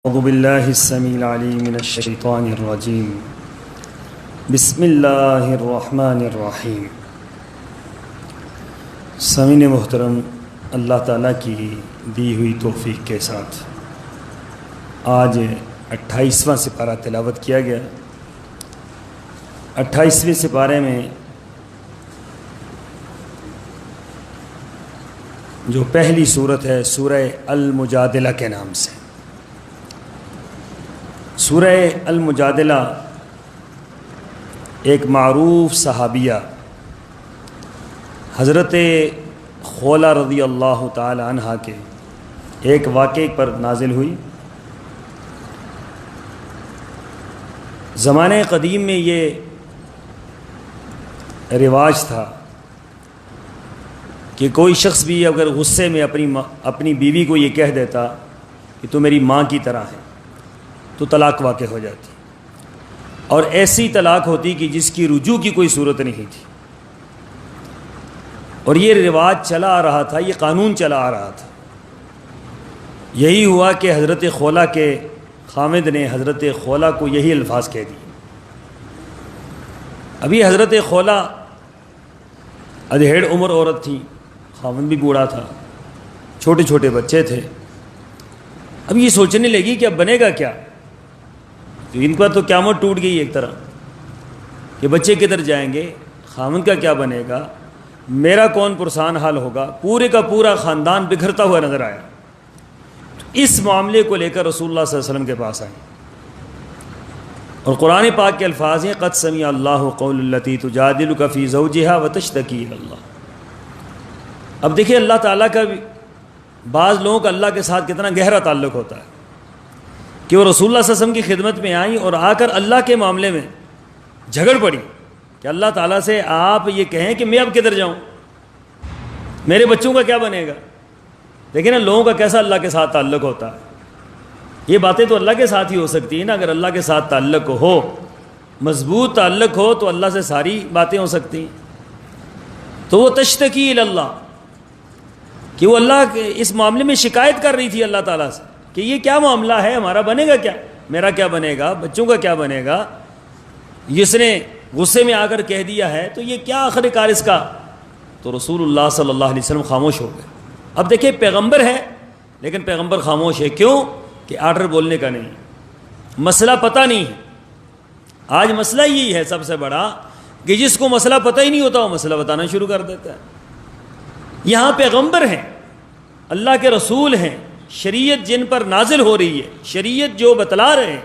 اعوذ باللہ السمیع العلیم من الشیطان الرجیم بسم اللہ الرحمن الرحیم۔ سامعین محترم، اللہ تعالیٰ کی دی ہوئی توفیق کے ساتھ آج 28واں سپارہ تلاوت کیا گیا۔ 28ویں سپارے میں جو پہلی صورت ہے سورہ المجادلہ کے نام سے۔ سورہ المجادلہ ایک معروف صحابیہ حضرت خولہ رضی اللہ تعالی عنہ کے ایک واقعے پر نازل ہوئی۔ زمانے قدیم میں یہ رواج تھا کہ کوئی شخص بھی اگر غصے میں اپنی بیوی کو یہ کہہ دیتا کہ تو میری ماں کی طرح ہے تو طلاق واقع ہو جاتی، اور ایسی طلاق ہوتی کہ جس کی رجوع کی کوئی صورت نہیں تھی۔ اور یہ رواج چلا آ رہا تھا، یہ قانون چلا آ رہا تھا۔ یہی ہوا کہ حضرت خولہ کے خامد نے حضرت خولہ کو یہی الفاظ کہہ دیے۔ ابھی حضرت خولہ ادھیڑ عمر عورت تھی، خامد بھی بوڑھا تھا، چھوٹے چھوٹے بچے تھے۔ اب یہ سوچنے لگی کہ اب بنے گا کیا؟ تو ان کا تو قیامت ٹوٹ گئی ایک طرح کہ بچے کدھر جائیں گے، خامد کا کیا بنے گا، میرا کون پرسان حال ہوگا۔ پورے کا پورا خاندان بکھرتا ہوا نظر آیا۔ تو اس معاملے کو لے کر رسول اللہ صلی اللہ علیہ وسلم کے پاس آئے، اور قرآن پاک کے الفاظ ہیں قد سمع اللہ قول التی تجادلک فی زوجہا وتشتکی الی اللہ۔ اب دیکھیں اللہ تعالیٰ کا بھی بعض لوگوں کا اللہ کے ساتھ کتنا گہرا تعلق ہوتا ہے کہ وہ رسول اللہ صلی اللہ علیہ وسلم کی خدمت میں آئیں اور آ کر اللہ کے معاملے میں جھگڑ پڑی کہ اللہ تعالیٰ سے آپ یہ کہیں کہ میں اب کدھر جاؤں، میرے بچوں کا کیا بنے گا۔ دیکھیں نا لوگوں کا کیسا اللہ کے ساتھ تعلق ہوتا ہے۔ یہ باتیں تو اللہ کے ساتھ ہی ہو سکتی ہیں نا، اگر اللہ کے ساتھ تعلق ہو، مضبوط تعلق ہو تو اللہ سے ساری باتیں ہو سکتی ہیں۔ تو وہ تشتکی الی اللہ کہ وہ اللہ کے اس معاملے میں شکایت کر رہی تھی اللہ تعالیٰ سے کہ یہ کیا معاملہ ہے، ہمارا بنے گا کیا، میرا کیا بنے گا، بچوں کا کیا بنے گا۔ جس نے غصے میں آ کر کہہ دیا ہے تو یہ کیا آخر کار اس کا۔ تو رسول اللہ صلی اللہ علیہ وسلم خاموش ہو گئے۔ اب دیکھیں پیغمبر ہے لیکن پیغمبر خاموش ہے، کیوں کہ آرڈر بولنے کا نہیں، مسئلہ پتہ نہیں ہے۔ آج مسئلہ یہی ہے سب سے بڑا کہ جس کو مسئلہ پتہ ہی نہیں ہوتا وہ مسئلہ بتانا شروع کر دیتا ہے۔ یہاں پیغمبر ہیں، اللہ کے رسول ہیں، شریعت جن پر نازل ہو رہی ہے، شریعت جو بتلا رہے ہیں،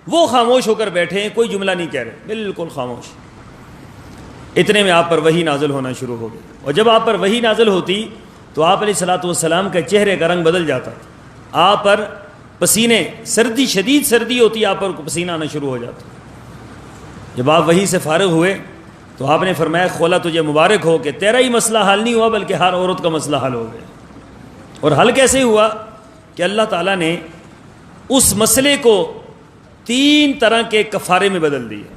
وہ خاموش ہو کر بیٹھے ہیں، کوئی جملہ نہیں کہہ رہے، بالکل خاموش۔ اتنے میں آپ پر وحی نازل ہونا شروع ہو گئی، اور جب آپ پر وحی نازل ہوتی تو آپ علیہ الصلوۃ والسلام کا چہرے کا رنگ بدل جاتا تھا، آپ پر پسینے، سردی، شدید سردی ہوتی، آپ پر پسینہ آنا شروع ہو جاتا۔ جب آپ وحی سے فارغ ہوئے تو آپ نے فرمایا خولہ تجھے مبارک ہو کہ تیرا ہی مسئلہ حل نہیں ہوا بلکہ ہر عورت کا مسئلہ حل ہو گیا۔ اور حل کیسے ہوا کہ اللہ تعالیٰ نے اس مسئلے کو 3 طرح کے کفارے میں بدل دیا۔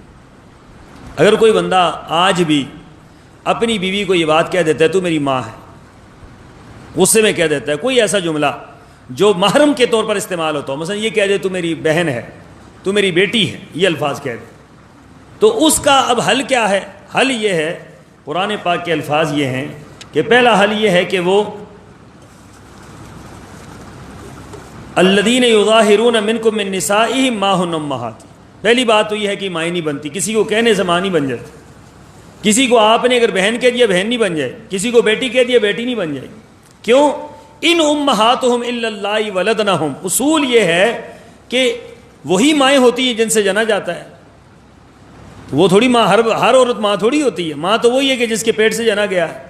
اگر کوئی بندہ آج بھی اپنی بیوی کو یہ بات کہہ دیتا ہے تو میری ماں ہے، غصے میں کہہ دیتا ہے، کوئی ایسا جملہ جو محرم کے طور پر استعمال ہوتا ہو، مثلا یہ کہہ دے تو میری بہن ہے، تو میری بیٹی ہے، یہ الفاظ کہہ دے، تو اس کا اب حل کیا ہے؟ حل یہ ہے، قرآن پاک کے الفاظ یہ ہیں کہ پہلا حل یہ ہے کہ وہ الذین یظاہرون منکم من نسائہم ما ہن امہاتہم، پہلی بات تو یہ ہے کہ مائیں نہیں بنتی، کسی کو کہنے سے ماں نہیں بن جاتی، کسی کو آپ نے اگر بہن کہہ دیا بہن نہیں بن جائے، کسی کو بیٹی کہہ دیا بیٹی نہیں بن جائے۔ کیوں؟ ان امہاتہم الا اللہ ولدنہم، اصول یہ ہے کہ وہی مائیں ہوتی ہیں جن سے جنا جاتا ہے، وہ تھوڑی ماں، ہر عورت ماں تھوڑی ہوتی ہے، ماں تو وہی ہے کہ جس کے پیٹ سے جنا گیا ہے۔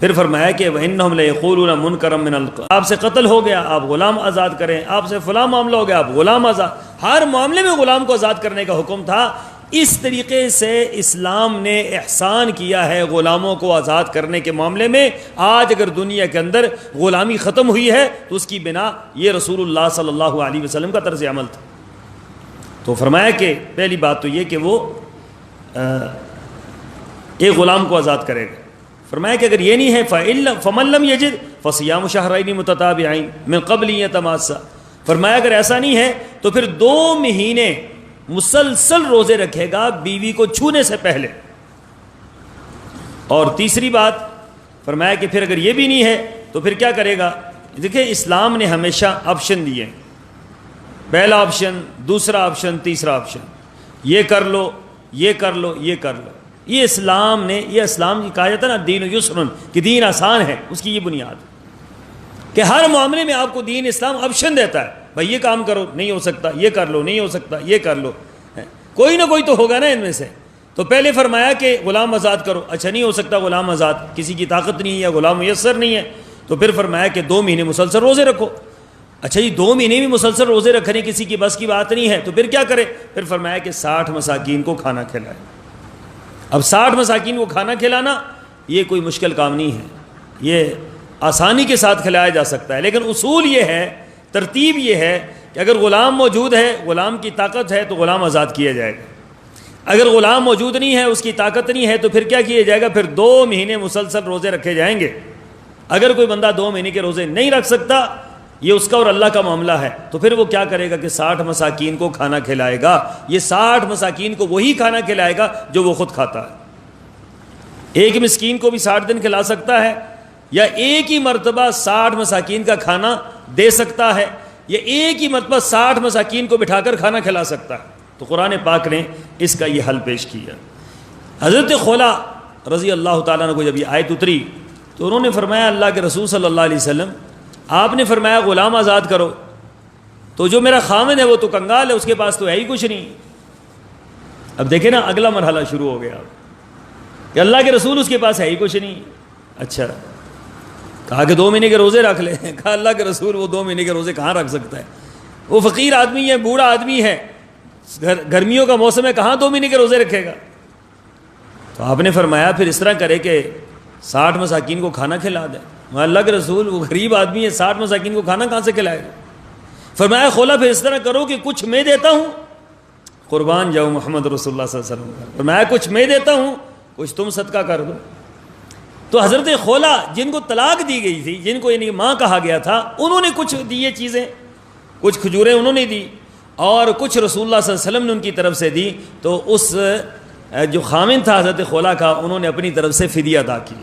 پھر فرمایا کہ وَإِنَّهُمْ لَيَقُولُونَ مُنْكَرًا مِنَ الْقَوْلِ، آپ سے قتل ہو گیا آپ غلام آزاد کریں، آپ سے فلاں معاملہ ہو گیا آپ غلام آزاد، ہر معاملے میں غلام کو آزاد کرنے کا حکم تھا۔ اس طریقے سے اسلام نے احسان کیا ہے غلاموں کو آزاد کرنے کے معاملے میں۔ آج اگر دنیا کے اندر غلامی ختم ہوئی ہے تو اس کی بنا یہ رسول اللہ صلی اللہ علیہ وسلم کا طرز عمل تھا۔ تو فرمایا کہ پہلی بات تو یہ کہ وہ ایک غلام کو آزاد کرے گا۔ فرمایا کہ اگر یہ نہیں ہے فَمَن لَّمْ يَجِدْ فَصِيَامُ شَهْرَيْنِ مُتَتَابِعَيْنِ مِن قَبْلِ أَن يَتَمَاسَّا، فرمایا اگر ایسا نہیں ہے تو پھر 2 مہینے مسلسل روزے رکھے گا بیوی کو چھونے سے پہلے. اور تیسری بات فرمایا کہ پھر اگر یہ بھی نہیں ہے تو پھر کیا کرے گا. دیکھیں اسلام نے ہمیشہ آپشن دیے, پہلا آپشن, دوسرا آپشن, تیسرا آپشن, یہ کر لو, یہ کر لو, یہ کر لو. یہ اسلام نے, یہ اسلام کی کہا جاتا ہے نا دین یسرن, کہ دین آسان ہے, اس کی یہ بنیاد کہ ہر معاملے میں آپ کو دین اسلام آپشن دیتا ہے. بھائی یہ کام کرو, نہیں ہو سکتا, یہ کر لو, نہیں ہو سکتا, یہ کر لو. کوئی نہ کوئی تو ہوگا نا ان میں سے. تو پہلے فرمایا کہ غلام آزاد کرو, اچھا نہیں ہو سکتا غلام آزاد, کسی کی طاقت نہیں ہے یا غلام میسر نہیں ہے, تو پھر فرمایا کہ 2 مہینے مسلسل روزے رکھو. اچھا جی 2 مہینے بھی مسلسل روزے رکھنے کسی کی بس کی بات نہیں ہے, تو پھر کیا کرے. پھر فرمایا کہ 60 مساکین کو کھانا کھلائے. اب 60 مساکین کو کھانا کھلانا یہ کوئی مشکل کام نہیں ہے, یہ آسانی کے ساتھ کھلایا جا سکتا ہے. لیکن اصول یہ ہے, ترتیب یہ ہے کہ اگر غلام موجود ہے, غلام کی طاقت ہے, تو غلام آزاد کیا جائے گا. اگر غلام موجود نہیں ہے, اس کی طاقت نہیں ہے, تو پھر کیا کیا جائے گا, پھر 2 مہینے مسلسل روزے رکھے جائیں گے. اگر کوئی بندہ 2 مہینے کے روزے نہیں رکھ سکتا, یہ اس کا اور اللہ کا معاملہ ہے, تو پھر وہ کیا کرے گا کہ 60 مساکین کو کھانا کھلائے گا. یہ 60 مساکین کو وہی کھانا کھلائے گا جو وہ خود کھاتا ہے. ایک مسکین کو بھی 60 دن کھلا سکتا ہے, یا ایک ہی مرتبہ 60 مساکین کا کھانا دے سکتا ہے, یا ایک ہی مرتبہ 60 مساکین کو بٹھا کر کھانا کھلا سکتا ہے. تو قرآن پاک نے اس کا یہ حل پیش کیا. حضرت خولا رضی اللہ تعالیٰ عنہ کو جب یہ آیت اتری تو انہوں نے فرمایا اللہ کے رسول صلی اللہ علیہ وسلم, آپ نے فرمایا غلام آزاد کرو, تو جو میرا خامن ہے وہ تو کنگال ہے, اس کے پاس تو ہے ہی کچھ نہیں. اب دیکھیں نا اگلا مرحلہ شروع ہو گیا کہ اللہ کے رسول اس کے پاس ہے ہی کچھ نہیں. اچھا کہا کہ 2 مہینے کے روزے رکھ لے. کہا اللہ کے رسول وہ 2 مہینے کے روزے کہاں رکھ سکتا ہے, وہ فقیر آدمی ہے, بوڑھا آدمی ہے, گرمیوں کا موسم ہے, کہاں 2 مہینے کے روزے رکھے گا. تو آپ نے فرمایا پھر اس طرح کرے کہ 60 مساکین کو کھانا کھلا دے. اللہ کے رسول وہ غریب آدمی ہے, 60 مساکین کو کھانا کہاں سے کھلائے گا. فرمایا خولا پھر اس طرح کرو کہ کچھ میں دیتا ہوں, قربان جاؤ محمد رسول اللہ صلی اللہ علیہ وسلم. فرمایا کچھ میں دیتا ہوں, کچھ تم صدقہ کر دو. تو حضرت خولا جن کو طلاق دی گئی تھی, جن کو یعنی ماں کہا گیا تھا, انہوں نے کچھ دیے چیزیں, کچھ کھجوریں انہوں نے دی, اور کچھ رسول اللہ صلی اللہ علیہ وسلم نے ان کی طرف سے دی. تو اس جو خامن تھا حضرت خولا کا, انہوں نے اپنی طرف سے فدیہ ادا کی.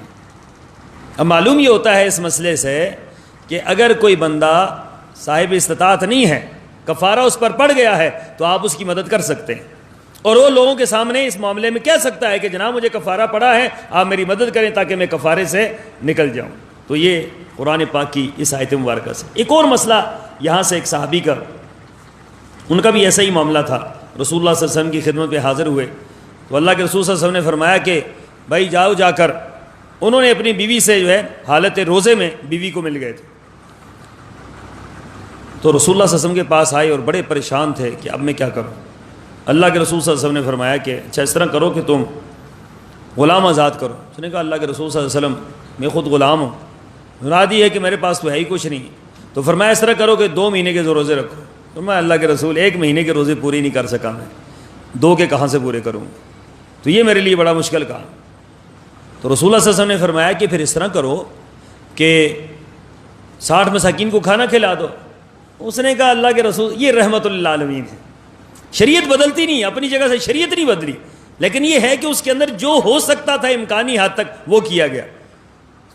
اب معلوم یہ ہوتا ہے اس مسئلے سے کہ اگر کوئی بندہ صاحب استطاعت نہیں ہے, کفارہ اس پر پڑ گیا ہے, تو آپ اس کی مدد کر سکتے ہیں, اور وہ لوگوں کے سامنے اس معاملے میں کہہ سکتا ہے کہ جناب مجھے کفارہ پڑا ہے, آپ میری مدد کریں تاکہ میں کفارے سے نکل جاؤں. تو یہ قرآن پاک کی اس آیت مبارکہ سے. ایک اور مسئلہ یہاں سے, ایک صحابی کا, ان کا بھی ایسا ہی معاملہ تھا. رسول اللہ صلی اللہ علیہ وسلم کی خدمت پہ حاضر ہوئے تو اللہ کے رسول صلی اللہ علیہ وسلم نے فرمایا کہ بھائی جاؤ, جا کر انہوں نے اپنی بیوی سے جو ہے حالت روزے میں بیوی کو مل گئے تھے. تو رسول اللہ صلی اللہ علیہ وسلم کے پاس آئے اور بڑے پریشان تھے کہ اب میں کیا کروں. اللہ کے رسول صلی اللہ علیہ وسلم نے فرمایا کہ اچھا اس طرح کرو کہ تم غلام آزاد کرو. اس نے کہا اللہ کے رسول صلی اللہ علیہ وسلم میں خود غلام ہوں, مراد یہ ہے کہ میرے پاس تو ہے ہی کچھ نہیں. تو فرمایا اس طرح کرو کہ 2 مہینے کے روزے رکھو. تو میں اللہ کے رسول 1 مہینے کے روزے پورے نہیں کر سکا, میں 2 کے کہاں سے پورے کروں, تو یہ میرے لیے بڑا مشکل کام. تو رسول اللہ صلی اللہ علیہ وسلم نے فرمایا کہ پھر اس طرح کرو کہ 60 مساکین کو کھانا کھلا دو. اس نے کہا اللہ کے رسول یہ رحمت للعالمین ہے, شریعت بدلتی نہیں, اپنی جگہ سے شریعت نہیں بدلی, لیکن یہ ہے کہ اس کے اندر جو ہو سکتا تھا امکانی حد تک وہ کیا گیا.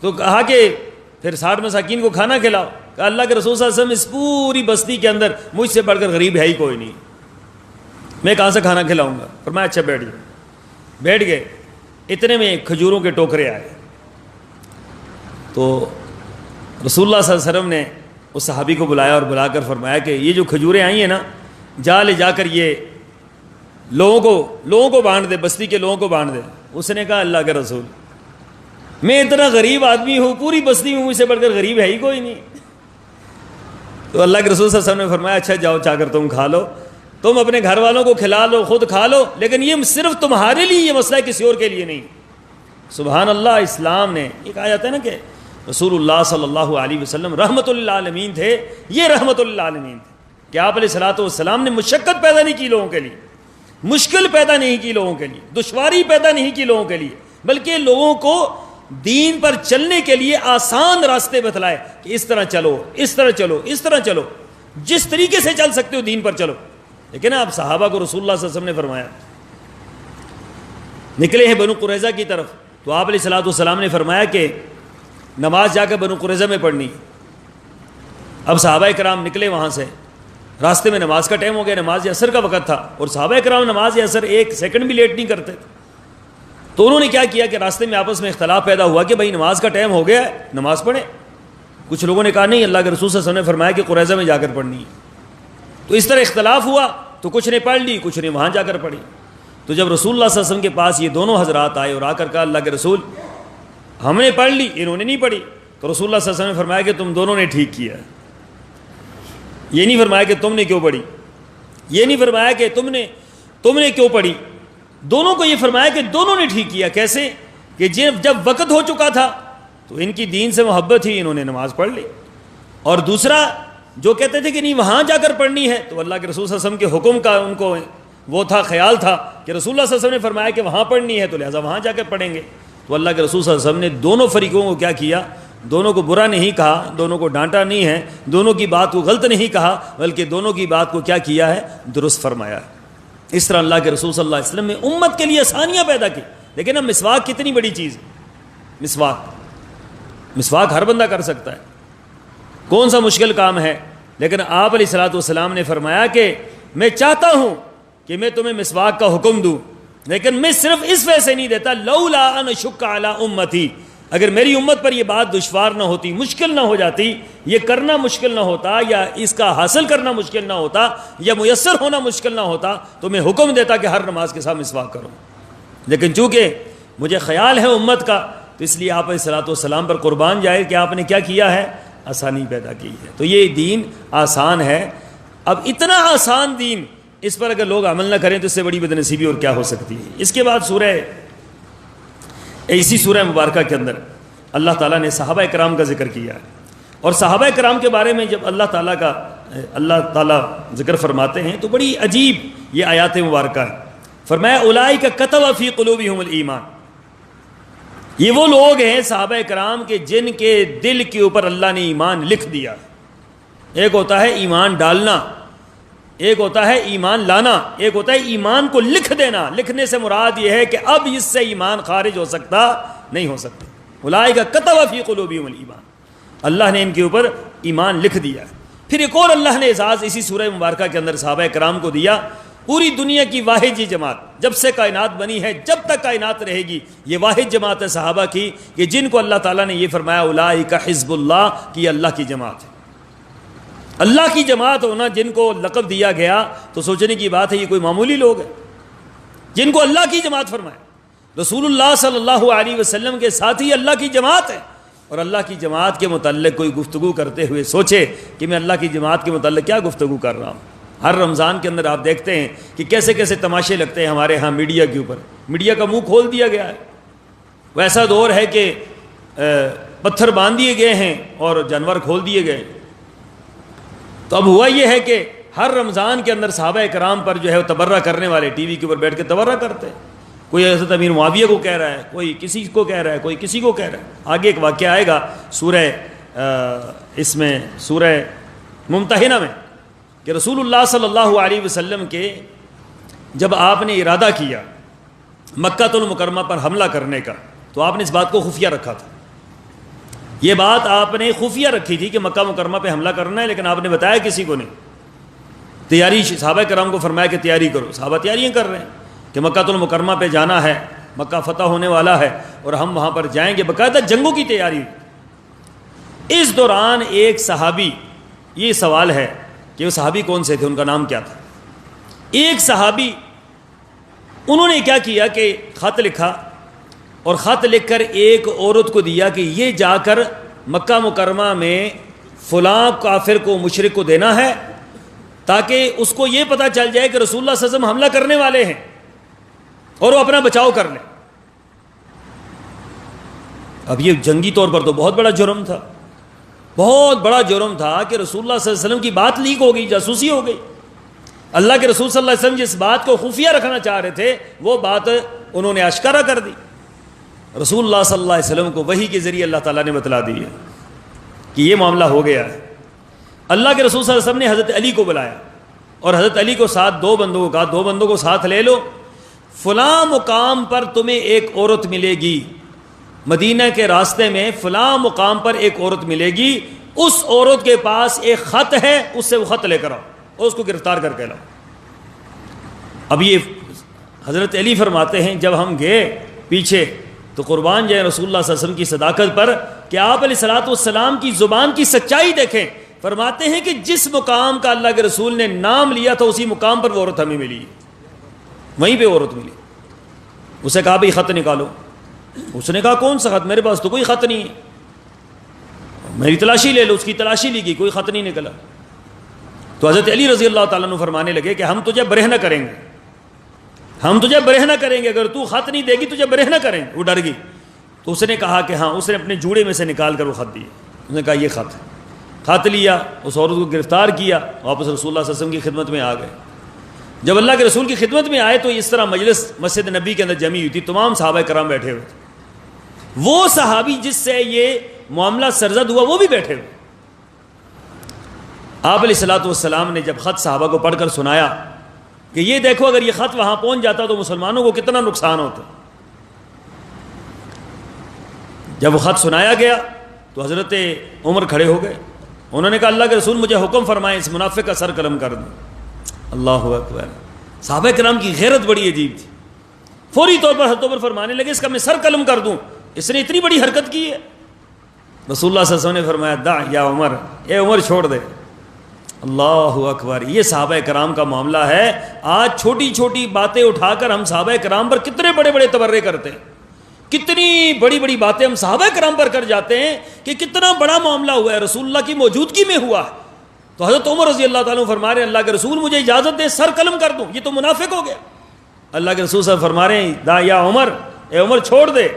تو کہا کہ پھر 60 مساکین کو کھانا کھلاؤ. کہا اللہ کے رسول صلی اللہ علیہ وسلم اس پوری بستی کے اندر مجھ سے بڑھ کر غریب ہے ہی کوئی نہیں, میں کہاں سے کھانا کھلاؤں گا. فرمایا اچھا بیٹھ جاؤ. بیٹھ گئے. اتنے میں کھجوروں کے ٹوکرے آئے. تو رسول اللہ صلی اللہ علیہ وسلم نے اس صحابی کو بلایا اور بلا کر فرمایا کہ یہ جو کھجوریں آئی ہیں نا, لے جا کر یہ لوگوں کو بانٹ دے, بستی کے لوگوں کو بانٹ دے. اس نے کہا اللہ کے رسول میں اتنا غریب آدمی ہوں, پوری بستی میں مجھ سے بڑھ کر غریب ہے ہی کوئی نہیں. تو اللہ کے رسول صلی اللہ علیہ وسلم نے فرمایا اچھا جاؤ چاہ کر تم کھا لو, تم اپنے گھر والوں کو کھلا لو, خود کھا لو, لیکن یہ صرف تمہارے لیے یہ مسئلہ ہے, کسی اور کے لیے نہیں. سبحان اللہ. اسلام نے یہ کہا جاتا ہے نا کہ رسول اللہ صلی اللہ علیہ وسلم رحمت للعالمین تھے, یہ رحمت للعالمین تھے کہ آپ علیہ الصلوۃ والسلام نے مشقت پیدا نہیں کی لوگوں کے لیے, مشکل پیدا نہیں کی لوگوں کے لیے, دشواری پیدا نہیں کی لوگوں کے لیے, بلکہ لوگوں کو دین پر چلنے کے لیے آسان راستے بتلائے کہ اس طرح چلو, اس طرح چلو, اس طرح چلو. جس طریقے سے چل سکتے ہو دین پر چلو. لیکن اب صحابہ کو رسول اللہ صلی اللہ علیہ وسلم نے فرمایا, نکلے ہیں بنو قریظہ کی طرف, تو آپ علیہ الصلوۃ والسلام نے فرمایا کہ نماز جا کر بنو قریظہ میں پڑھنی. اب صحابہ کرام نکلے وہاں سے, راستے میں نماز کا ٹائم ہو گیا, نماز عصر کا وقت تھا, اور صحابہ کرام نماز عصر ایک سیکنڈ بھی لیٹ نہیں کرتے تھے. تو انہوں نے کیا کیا کہ راستے میں آپس میں اختلاف پیدا ہوا کہ بھائی نماز کا ٹائم ہو گیا ہے, نماز پڑھیں. کچھ لوگوں نے کہا نہیں, اللہ کے رسول صلی اللہ علیہ وسلم نے فرمایا کہ قریظہ میں جا کر پڑھنی ہے. تو اس طرح اختلاف ہوا, تو کچھ نے پڑھ لی, کچھ نے وہاں جا کر پڑھی. تو جب رسول اللہ صلی اللہ علیہ وسلم کے پاس یہ دونوں حضرات آئے اور آ کر کہا اللہ کے رسول ہم نے پڑھ لی, انہوں نے نہیں پڑھی, تو رسول اللہ صلی اللہ علیہ وسلم نے فرمایا کہ تم دونوں نے ٹھیک کیا. یہ نہیں فرمایا کہ تم نے کیوں پڑھی, یہ نہیں فرمایا کہ تم نے کیوں پڑھی, دونوں کو یہ فرمایا کہ دونوں نے ٹھیک کیا. کیسے کہ جب وقت ہو چکا تھا تو ان کی دین سے محبت تھی, انہوں نے نماز پڑھ لی. اور دوسرا جو کہتے تھے کہ نہیں وہاں جا کر پڑھنی ہے, تو اللہ کے رسول صلی اللہ علیہ وسلم کے حکم کا ان کو وہ تھا, خیال تھا کہ رسول اللہ صلی اللہ علیہ وسلم نے فرمایا کہ وہاں پڑھنی ہے, تو لہٰذا وہاں جا کر پڑھیں گے. تو اللہ کے رسول صلی اللہ علیہ وسلم نے دونوں فریقوں کو کیا کیا, دونوں کو برا نہیں کہا, دونوں کو ڈانٹا نہیں ہے, دونوں کی بات کو غلط نہیں کہا, بلکہ دونوں کی بات کو کیا کیا ہے, درست فرمایا ہے. اس طرح اللہ کے رسول صلی اللہ علیہ وسلم نے امت کے لیے آسانیاں پیدا کی. لیکن اب مسواک کتنی بڑی چیز ہے, مسواک ہر بندہ کر سکتا ہے, کون سا مشکل کام ہے. لیکن آپ علیہ الصلوۃ والسلام نے فرمایا کہ میں چاہتا ہوں کہ میں تمہیں مسواک کا حکم دوں, لیکن میں صرف اس وجہ سے نہیں دیتا, لولا ان اشق علی امتی, اگر میری امت پر یہ بات دشوار نہ ہوتی, مشکل نہ ہو جاتی, یہ کرنا مشکل نہ ہوتا, یا اس کا حاصل کرنا مشکل نہ ہوتا, یا میسر ہونا مشکل نہ ہوتا, تو میں حکم دیتا کہ ہر نماز کے ساتھ مسواک کرو. لیکن چونکہ مجھے خیال ہے امت کا, تو اس لیے آپ علیہ الصلوۃ والسلام پر قربان جائے کہ آپ نے کیا کیا ہے, آسانی پیدا کی ہے. تو یہ دین آسان ہے. اب اتنا آسان دین, اس پر اگر لوگ عمل نہ کریں تو اس سے بڑی بد نصیبی اور کیا ہو سکتی ہے. اس کے بعد اسی سورہ مبارکہ کے اندر اللہ تعالیٰ نے صحابہ کرام کا ذکر کیا ہے. اور صحابہ کرام کے بارے میں جب اللہ تعالیٰ ذکر فرماتے ہیں تو بڑی عجیب یہ آیات مبارکہ ہے. فرمایا اولئک کتب فی قلوبہم الایمان, یہ وہ لوگ ہیں صحابہ کرام کے جن کے دل کے اوپر اللہ نے ایمان لکھ دیا. ایک ہوتا ہے ایمان ڈالنا, ایک ہوتا ہے ایمان لانا, ایک ہوتا ہے ایمان کو لکھ دینا. لکھنے سے مراد یہ ہے کہ اب اس سے ایمان خارج ہو سکتا نہیں ہو سکتا. اولئک کتب فی قلوبہم الایمان, اللہ نے ان کے اوپر ایمان لکھ دیا. پھر ایک اور اللہ نے اعزاز اسی سورہ مبارکہ کے اندر صحابہ کرام کو دیا. پوری دنیا کی واحد یہ جماعت جب سے کائنات بنی ہے, جب تک کائنات رہے گی, یہ واحد جماعت ہے صحابہ کی کہ جن کو اللہ تعالیٰ نے یہ فرمایا اولئک حزب اللہ, کی اللہ کی جماعت ہے. اللہ کی جماعت ہونا جن کو لقب دیا گیا, تو سوچنے کی بات ہے یہ کوئی معمولی لوگ ہیں جن کو اللہ کی جماعت فرمایا. رسول اللہ صلی اللہ علیہ وسلم کے ساتھ ہی اللہ کی جماعت ہے. اور اللہ کی جماعت کے متعلق کوئی گفتگو کرتے ہوئے سوچے کہ میں اللہ کی جماعت کے متعلق کیا گفتگو کر رہا ہوں. ہر رمضان کے اندر آپ دیکھتے ہیں کہ کیسے کیسے تماشے لگتے ہیں ہمارے ہاں میڈیا کے اوپر. میڈیا کا منہ کھول دیا گیا ہے. وہ ایسا دور ہے کہ پتھر باندھ دیے گئے ہیں اور جانور کھول دیے گئے. تو اب ہوا یہ ہے کہ ہر رمضان کے اندر صحابہ کرام پر جو ہے وہ تبرہ کرنے والے ٹی وی کے اوپر بیٹھ کے تبرہ کرتے ہیں. کوئی حضرت امیر معاویہ کو کہہ رہا ہے, کوئی کسی کو کہہ رہا ہے, کوئی کسی کو کہہ رہا ہے. آگے ایک واقعہ آئے گا اس میں سورہ ممتحنہ میں کہ رسول اللہ صلی اللہ علیہ وسلم کے جب آپ نے ارادہ کیا مکہ المکرمہ پر حملہ کرنے کا, تو آپ نے اس بات کو خفیہ رکھا تھا. یہ بات آپ نے خفیہ رکھی تھی کہ مکہ مکرمہ پہ حملہ کرنا ہے, لیکن آپ نے بتایا کسی کو نہیں. تیاری صحابہ کرام کو فرمایا کہ تیاری کرو. صحابہ تیاریاں کر رہے ہیں کہ مکہ المکرمہ پہ جانا ہے, مکہ فتح ہونے والا ہے اور ہم وہاں پر جائیں گے, باقاعدہ جنگوں کی تیاری. اس دوران ایک صحابی, یہ سوال ہے کہ وہ صحابی کون سے تھے, ان کا نام کیا تھا. ایک صحابی انہوں نے کیا کیا کہ خط لکھا, اور خط لکھ کر ایک عورت کو دیا کہ یہ جا کر مکہ مکرمہ میں فلاں کافر کو, مشرک کو دینا ہے, تاکہ اس کو یہ پتہ چل جائے کہ رسول اللہ صلی اللہ علیہ وسلم حملہ کرنے والے ہیں اور وہ اپنا بچاؤ کر لیں. اب یہ جنگی طور پر تو بہت بڑا جرم تھا, بہت بڑا جرم تھا کہ رسول اللہ صلی اللہ علیہ وسلم کی بات لیک ہو گئی, جاسوسی ہو گئی. اللہ کے رسول صلی اللہ علیہ وسلم جس بات کو خفیہ رکھنا چاہ رہے تھے وہ بات انہوں نے اشکارا کر دی. رسول اللہ صلی اللہ علیہ وسلم کو وحی کے ذریعے اللہ تعالیٰ نے بتلا دی ہے کہ یہ معاملہ ہو گیا ہے. اللہ کے رسول صلی اللہ علیہ وسلم نے حضرت علی کو بلایا اور حضرت علی کو ساتھ 2 بندوں کو کہا 2 بندوں کو ساتھ لے لو، فلاں مقام پر تمہیں ایک عورت ملے گی، مدینہ کے راستے میں فلاں مقام پر ایک عورت ملے گی، اس عورت کے پاس ایک خط ہے، اس سے وہ خط لے کر آؤ اور اس کو گرفتار کر کے لاؤ۔ اب یہ حضرت علی فرماتے ہیں جب ہم گئے پیچھے تو قربان جائیں رسول اللہ صلی اللہ علیہ وسلم کی صداقت پر کہ آپ علیہ الصلوۃ والسلام کی زبان کی سچائی دیکھیں۔ فرماتے ہیں کہ جس مقام کا اللہ کے رسول نے نام لیا تھا اسی مقام پر وہ عورت ہمیں ملی، وہیں پہ عورت ملی۔ اسے کہا بھائی خط نکالو، اس نے کہا کون سا خط، میرے پاس تو کوئی خط نہیں ہے، میری تلاشی لے لو۔ اس کی تلاشی لی گئی، کوئی خط نہیں نکلا۔ تو حضرت علی رضی اللہ تعالیٰ عنہ فرمانے لگے کہ ہم تجھے برہنہ کریں گے، ہم تجھے برہنہ کریں گے، اگر تو خط نہیں دے گی تجھے برہنہ کریں گے۔ وہ ڈر گئی تو اس نے کہا کہ ہاں، اس نے اپنے جوڑے میں سے نکال کر وہ خط دیے، اس نے کہا یہ خط ہے۔ خط لیا، اس عورت کو گرفتار کیا، واپس رسول اللہ صلی اللہ علیہ وسلم کی خدمت میں آ گئے۔ جب اللہ کے رسول کی خدمت میں آئے تو اس طرح مجلس مسجد نبی کے اندر جمی ہوئی تھی، تمام صحابہ کرام بیٹھے ہوئے تھے، وہ صحابی جس سے یہ معاملہ سرزد ہوا وہ بھی بیٹھے ہوئے۔ آپ علیہ الصلوۃ والسلام نے جب خط صحابہ کو پڑھ کر سنایا کہ یہ دیکھو اگر یہ خط وہاں پہنچ جاتا تو مسلمانوں کو کتنا نقصان ہوتا، جب وہ خط سنایا گیا تو حضرت عمر کھڑے ہو گئے، انہوں نے کہا اللہ کے رسول مجھے حکم فرمائیں اس منافق کا سر قلم کر دیں۔ اللہ اکبر، صحابہ کرام کی غیرت بڑی عجیب تھی، فوری طور پر حضرت عمر فرمانے لگے اس کا میں سر قلم کر دوں، اس نے اتنی بڑی حرکت کی ہے۔ رسول اللہ صلی اللہ علیہ وسلم نے فرمایا دع یا عمر، اے عمر چھوڑ دے۔ اللہ اکبر، یہ صحابہ کرام کا معاملہ ہے۔ آج چھوٹی چھوٹی باتیں اٹھا کر ہم صحابہ کرام پر کتنے بڑے بڑے تبرے کرتے ہیں، کتنی بڑی بڑی باتیں ہم صحابہ کرام پر کر جاتے ہیں کہ کتنا بڑا معاملہ ہوا ہے، رسول اللہ کی موجودگی میں ہوا ہے۔ تو حضرت عمر رضی اللہ تعالیٰ فرما رہے ہیں اللہ کے رسول مجھے اجازت دے سر قلم کر دوں، یہ تو منافق ہو گیا۔ اللہ کے رسول صاحب فرما رہے ہیں دا یا عمر، اے عمر چھوڑ دے۔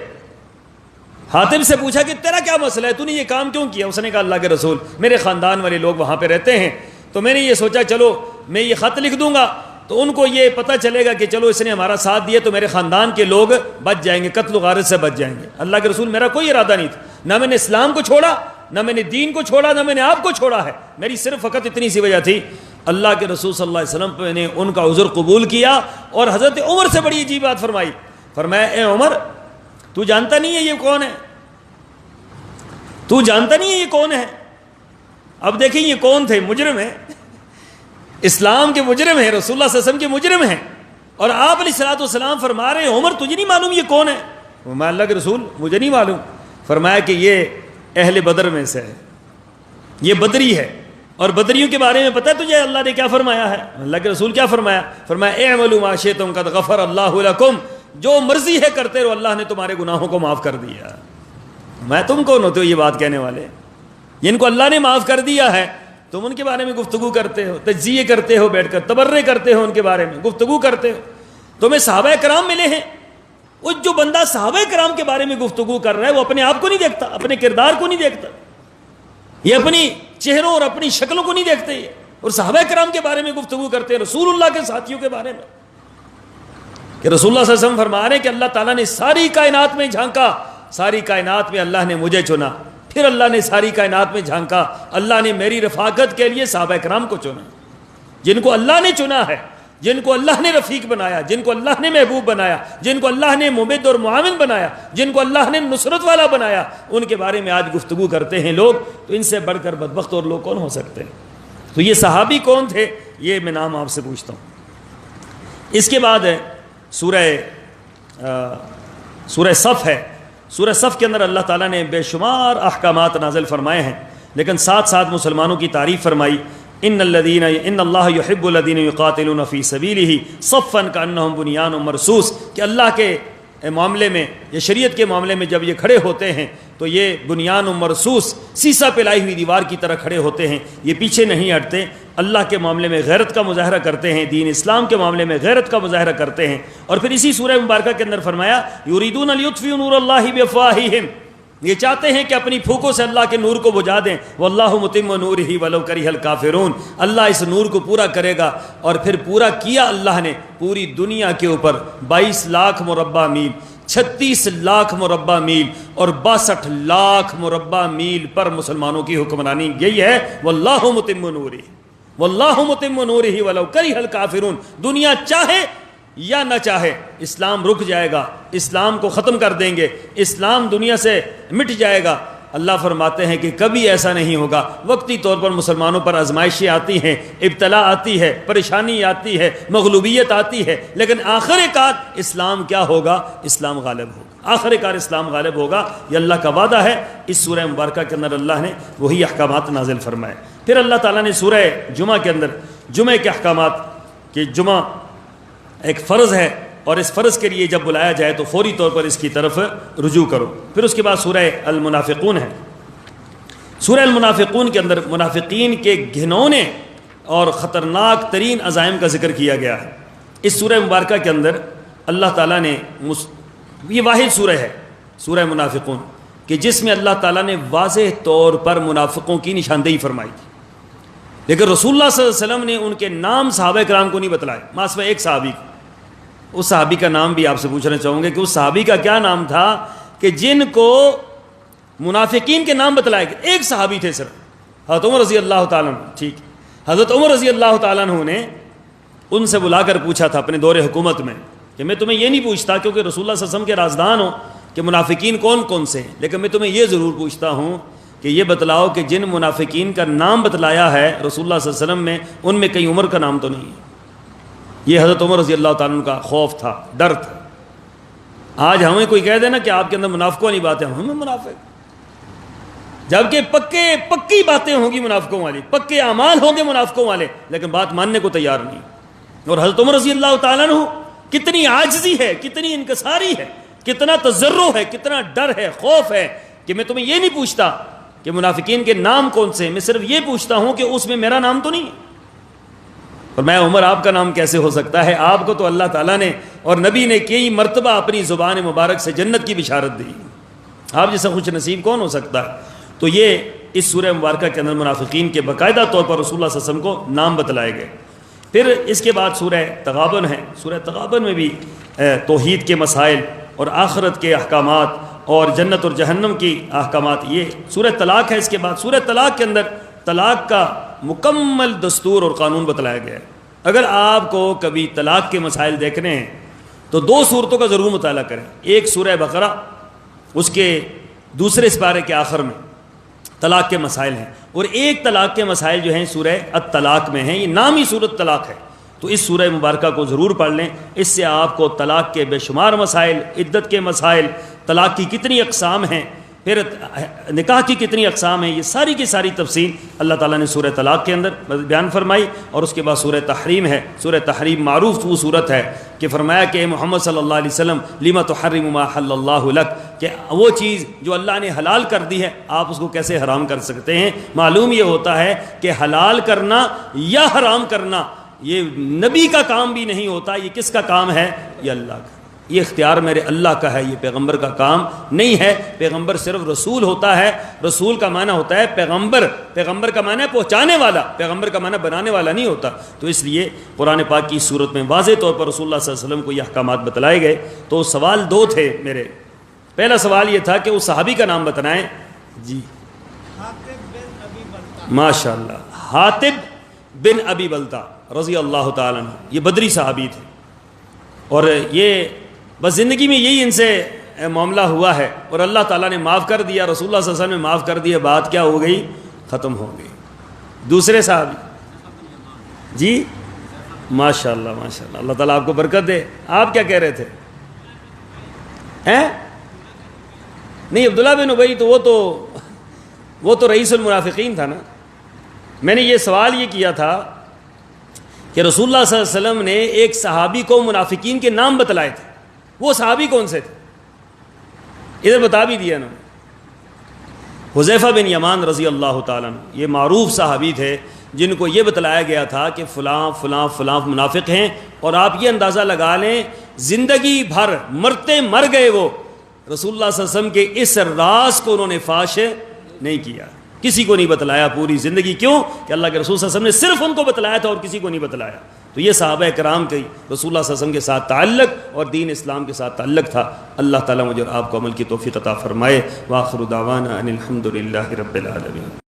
حاتم سے پوچھا کہ تیرا کیا مسئلہ ہے، تو نے یہ کام کیوں کیا؟ اس نے کہا اللہ کے رسول میرے خاندان والے لوگ وہاں پہ رہتے ہیں تو میں نے یہ سوچا چلو میں یہ خط لکھ دوں گا تو ان کو یہ پتہ چلے گا کہ چلو اس نے ہمارا ساتھ دیا تو میرے خاندان کے لوگ بچ جائیں گے، قتل و غارت سے بچ جائیں گے۔ اللہ کے رسول میرا کوئی ارادہ نہیں تھا، نہ میں نے اسلام کو چھوڑا، نہ میں نے دین کو چھوڑا، نہ میں نے آپ کو چھوڑا ہے، میری صرف فقط اتنی سی وجہ تھی۔ اللہ کے رسول صلی اللہ علیہ وسلم نے ان کا عذر قبول کیا اور حضرت عمر سے بڑی عجیب بات فرمائی، فرمایا اے عمر تو جانتا نہیں ہے یہ کون ہے، تو جانتا نہیں ہے یہ کون ہے؟ اب دیکھیں یہ کون تھے، مجرم ہیں، اسلام کے مجرم ہیں، رسول اللہ صلی اللہ علیہ وسلم کے مجرم ہیں، اور آپ علیہ الصلوۃ والسلام فرما رہے ہیں عمر تجھے نہیں معلوم یہ کون ہے؟ فرمایا اللہ کے رسول مجھے نہیں معلوم۔ فرمایا کہ یہ اہل بدر میں سے ہے، یہ بدری ہے، اور بدریوں کے بارے میں پتہ ہے تجھے اللہ نے کیا فرمایا ہے؟ اللہ کے رسول کیا فرمایا؟ فرمایا اعملوا ما شئتم قد غفر اللہ لکم، جو مرضی ہے کرتے رہو اللہ نے تمہارے گناہوں کو معاف کر دیا۔ میں تم کون ہوتے ہو یہ بات کہنے والے؟ جن کو اللہ نے معاف کر دیا ہے تم ان کے بارے میں گفتگو کرتے ہو، تجزیے کرتے ہو، بیٹھ کر تبرے کرتے ہو، ان کے بارے میں گفتگو کرتے ہو۔ تمہیں صحابہ کرام ملے ہیں، وہ جو بندہ صحابہ کرام کے بارے میں گفتگو کر رہا ہے وہ اپنے آپ کو نہیں دیکھتا، اپنے کردار کو نہیں دیکھتا، یہ اپنی چہروں اور اپنی شکلوں کو نہیں دیکھتے یہ، اور صحابہ کرام کے بارے میں گفتگو کرتے ہیں، رسول اللہ کے ساتھیوں کے بارے میں، کہ رسول اللہ صلی اللہ علیہ وسلم فرما رہے ہیں کہ اللہ تعالیٰ نے ساری کائنات میں جھانکا، ساری کائنات میں اللہ نے مجھے چنا، پھر اللہ نے ساری کائنات میں جھانکا، اللہ نے میری رفاقت کے لیے صحابہ کرام کو چنا، جن کو اللہ نے چنا ہے، جن کو اللہ نے رفیق بنایا، جن کو اللہ نے محبوب بنایا، جن کو اللہ نے ممد اور معاون بنایا، جن کو اللہ نے نصرت والا بنایا، ان کے بارے میں آج گفتگو کرتے ہیں لوگ، تو ان سے بڑھ کر بدبخت اور لوگ کون ہو سکتے ہیں؟ تو یہ صحابی کون تھے یہ میں نام آپ سے پوچھتا ہوں۔ اس کے بعد ہے سورہ صف ہے۔ سورہ صف کے اندر اللہ تعالیٰ نے بے شمار احکامات نازل فرمائے ہیں، لیکن ساتھ ساتھ مسلمانوں کی تعریف فرمائی، ان اللہ یحب الذین یقاتلون فی سبیلہ صفا کانہم بنیان مرصوص، کہ اللہ کے معاملے میں یا شریعت کے معاملے میں جب یہ کھڑے ہوتے ہیں تو یہ بنیان مرصوص، سیسا پلائی ہوئی دیوار کی طرح کھڑے ہوتے ہیں، یہ پیچھے نہیں ہٹتے، اللہ کے معاملے میں غیرت کا مظاہرہ کرتے ہیں، دین اسلام کے معاملے میں غیرت کا مظاہرہ کرتے ہیں۔ اور پھر اسی سورہ مبارکہ کے اندر فرمایا یریدون لیطفئوا نور اللہ بافواہہم، یہ چاہتے ہیں کہ اپنی پھوکوں سے اللہ کے نور کو بجھا دیں. واللہ متم نورہ ولو کرہ الکافرون. اللہ اس نور کو پورا کرے گا. اور پھر پورا کیا اللہ نے پوری دنیا کے اوپر 22 لاکھ مربع میل، 36 لاکھ مربع میل اور 62 لاکھ مربع میل پر مسلمانوں کی حکمرانی. یہی ہے واللہ متم نورہ، واللہ متم نورہ ولو کرہ الکافرون. دنیا چاہے یا نہ چاہے اسلام رک جائے گا، اسلام کو ختم کر دیں گے، اسلام دنیا سے مٹ جائے گا. اللہ فرماتے ہیں کہ کبھی ایسا نہیں ہوگا. وقتی طور پر مسلمانوں پر آزمائشیں آتی ہیں، ابتلا آتی ہے، پریشانی آتی ہے، مغلوبیت آتی ہے، لیکن آخر کار اسلام کیا ہوگا؟ اسلام غالب ہوگا. آخر کار اسلام غالب ہوگا. یہ اللہ کا وعدہ ہے. اس سورہ مبارکہ کے اندر اللہ نے وہی احکامات نازل فرمائے. پھر اللہ تعالیٰ نے سورہ جمعہ کے اندر جمعہ کے احکامات کہ جمعہ ایک فرض ہے اور اس فرض کے لیے جب بلایا جائے تو فوری طور پر اس کی طرف رجوع کرو. پھر اس کے بعد سورہ المنافقون ہے. سورہ المنافقون کے اندر منافقین کے گھنونے اور خطرناک ترین عزائم کا ذکر کیا گیا ہے. اس سورہ مبارکہ کے اندر اللہ تعالیٰ نے یہ واحد سورہ ہے سورہ منافقون کہ جس میں اللہ تعالیٰ نے واضح طور پر منافقوں کی نشاندہی فرمائی تھی. لیکن رسول اللہ صلی اللہ علیہ وسلم نے ان کے نام صحابہ کرام کو نہیں بتلائے، ماسوہ ایک صحابی. اس صحابی کا نام بھی آپ سے پوچھنا چاہوں گے کہ اس صحابی کا کیا نام تھا کہ جن کو منافقین کے نام بتلائے گئے. ایک صحابی تھے صرف، حضرت عمر رضی اللہ تعالیٰ عنہ. ٹھیک، حضرت عمر رضی اللہ تعالیٰ عنہ نے ان سے بلا کر پوچھا تھا اپنے دور حکومت میں کہ میں تمہیں یہ نہیں پوچھتا کیونکہ رسول اللہ صلی اللہ علیہ وسلم کے رازدان ہوں کہ منافقین کون کون سے ہیں، لیکن میں تمہیں یہ ضرور پوچھتا ہوں کہ یہ بتلاؤ کہ جن منافقین کا نام بتلایا ہے رسول اللہ صلی اللہ علیہ وسلم میں ان میں کہیں عمر کا نام تو نہیں ہے. یہ حضرت عمر رضی اللہ تعالیٰ عنہ کا خوف تھا، ڈر تھا. آج ہمیں کوئی کہہ دے نا کہ آپ کے اندر منافقوں والی باتیں، ہمیں منافق، جبکہ پکی باتیں ہوں گی منافقوں والی، پکے اعمال ہوں گے منافقوں والے، لیکن بات ماننے کو تیار نہیں. اور حضرت عمر رضی اللہ تعالیٰ عنہ کتنی عاجزی ہے، کتنی انکساری ہے، کتنا تضرع ہے، کتنا ڈر ہے، خوف ہے کہ میں تمہیں یہ نہیں پوچھتا کہ منافقین کے نام کون سے ہیں، میں صرف یہ پوچھتا ہوں کہ اس میں میرا نام تو نہیں ہے. اور میں عمر آپ کا نام کیسے ہو سکتا ہے؟ آپ کو تو اللہ تعالیٰ نے اور نبی نے کئی مرتبہ اپنی زبان مبارک سے جنت کی بشارت دی. آپ جیسا خوش نصیب کون ہو سکتا ہے؟ تو یہ اس سورہ مبارکہ کے اندر منافقین کے باقاعدہ طور پر رسول اللہ صلی اللہ علیہ وسلم کو نام بتلائے گئے. پھر اس کے بعد سورہ تغابن ہے. سورہ تغابن میں بھی توحید کے مسائل اور آخرت کے احکامات اور جنت اور جہنم کی احکامات. یہ سورہ طلاق ہے. اس کے بعد سورہ طلاق کے اندر طلاق کا مکمل دستور اور قانون بتلایا گیا ہے. اگر آپ کو کبھی طلاق کے مسائل دیکھنے ہیں تو 2 صورتوں کا ضرور مطالعہ کریں. ایک سورہ بقرہ، اس کے دوسرے سپارے کے آخر میں طلاق کے مسائل ہیں، اور ایک طلاق کے مسائل جو ہیں سورہ الطلاق میں ہیں. یہ نام ہی سورۃ طلاق ہے. تو اس سورہ مبارکہ کو ضرور پڑھ لیں. اس سے آپ کو طلاق کے بے شمار مسائل، عدت کے مسائل، طلاق کی کتنی اقسام ہیں، پھر نکاح کی کتنی اقسام ہیں، یہ ساری کی ساری تفصیل اللہ تعالیٰ نے سورہ طلاق کے اندر بیان فرمائی. اور اس کے بعد سورہ تحریم ہے. سورہ تحریم معروف وہ صورت ہے کہ فرمایا کہ اے محمد صلی اللہ علیہ وسلم لما تحرم ما حل اللہ لک، کہ وہ چیز جو اللہ نے حلال کر دی ہے آپ اس کو کیسے حرام کر سکتے ہیں. معلوم یہ ہوتا ہے کہ حلال کرنا یا حرام کرنا یہ نبی کا کام بھی نہیں ہوتا. یہ کس کا کام ہے؟ یہ اللہ کا. یہ اختیار میرے اللہ کا ہے، یہ پیغمبر کا کام نہیں ہے. پیغمبر صرف رسول ہوتا ہے. رسول کا معنی ہوتا ہے پیغمبر. پیغمبر کا معنی ہے پہنچانے والا. پیغمبر کا معنی بنانے والا نہیں ہوتا. تو اس لیے قرآن پاک کی صورت میں واضح طور پر رسول اللہ صلی اللہ علیہ وسلم کو یہ احکامات بتلائے گئے. تو سوال 2 تھے میرے. پہلا سوال یہ تھا کہ اس صحابی کا نام بتلائیں. جی ماشاء اللہ، حاطب بن ابی بلتا رضی اللہ تعالیٰ عنہ. یہ بدری صحابی تھے اور یہ بس زندگی میں یہی ان سے معاملہ ہوا ہے اور اللہ تعالیٰ نے معاف کر دیا. رسول اللہ صلی اللہ علیہ وسلم نے معاف کر دیا. بات کیا ہو گئی؟ ختم ہو گئی. دوسرے صحابی جی ماشاء اللہ ماشاء اللہ، اللہ تعالیٰ آپ کو برکت دے. آپ کیا کہہ رہے تھے؟ ہیں نہیں، عبداللہ بن ابی تو وہ تو رئیس المنافقین تھا نا. میں نے یہ سوال یہ کیا تھا کہ رسول اللہ صلی اللہ علیہ وسلم نے ایک صحابی کو منافقین کے نام بتلائے تھے. وہ صحابی کون سے تھے؟ ادھر بتا بھی دیا نا. حذیفہ بن یمان رضی اللہ تعالیٰ عنہ. یہ معروف صحابی تھے جن کو یہ بتلایا گیا تھا کہ فلاں فلاں فلاں منافق ہیں. اور آپ یہ اندازہ لگا لیں زندگی بھر مرتے مر گئے وہ رسول اللہ صلی اللہ علیہ وسلم کے اس راز کو انہوں نے فاش نہیں کیا، کسی کو نہیں بتلایا پوری زندگی. کیوں؟ کہ اللہ کے رسول صلی اللہ علیہ وسلم نے صرف ان کو بتلایا تھا اور کسی کو نہیں بتلایا. تو یہ صحابہ کرام کی رسول اللہ صلی اللہ علیہ وسلم کے ساتھ تعلق اور دین اسلام کے ساتھ تعلق تھا. اللہ تعالیٰ مجھے اور آپ کو عمل کی توفیق عطا فرمائے. وآخر دعوانا ان الحمد للہ رب العالمین.